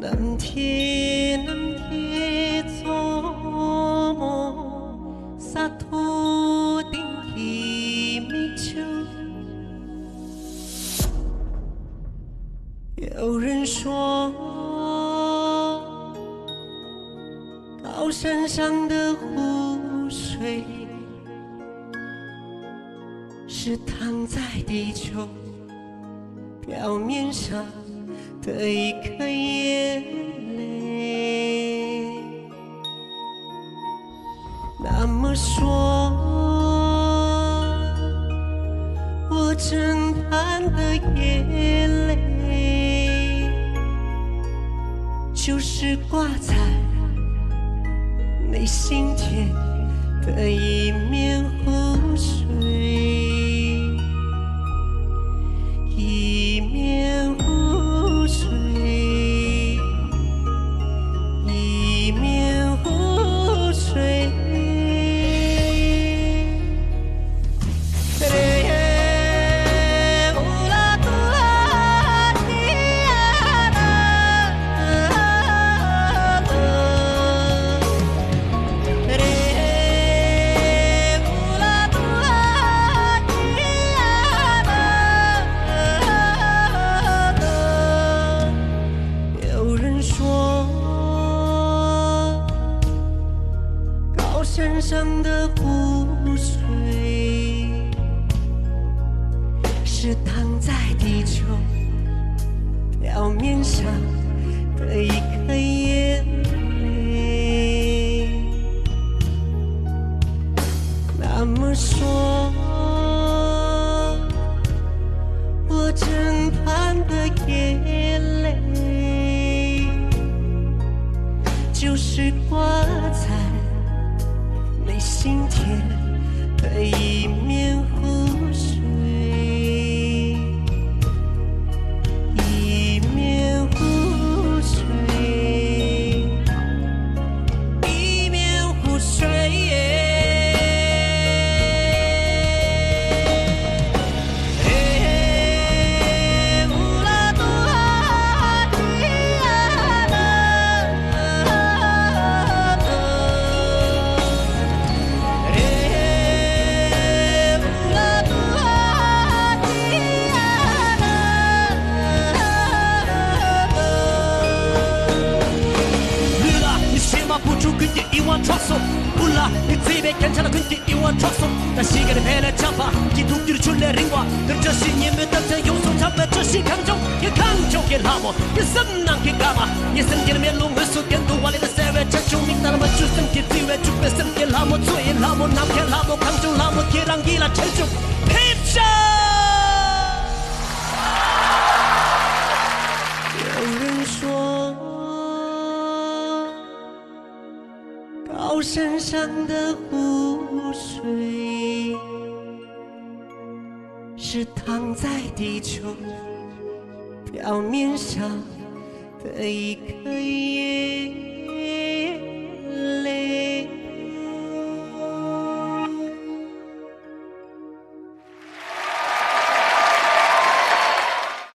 南天南天做梦，洒脱顶起美酒。有人说，高山上的湖水是躺在地球表面上的一颗眼泪。那么说，我正盼的眼泪，就是挂在内心田的一面湖水，一面湖水，一面湖水。山上的湖水是躺在地球表面上的一颗眼泪。那么说，我正盼的眼泪，就是挂在内心田的一面湖水，一面湖水，一面湖水。몰라 네 집에 괜찮아 근데 이와 쳤어 나 시간의 배를 잡아 기둥들이 줄래 링와 늘 저신이 몇단생 용성 잡아 저신 강종 이 강종의 라모 이 썸난게 가마 이 생기는 멜롱을 쏟겐도 완리는 세외 자충믹 따라만 주승기 뒤에 죽배 승기 라모 주의 라모 남게 라모 강종 라모 기랑기라 철중 핍쇼有人说高山上的湖水是躺在地球表面上的一颗眼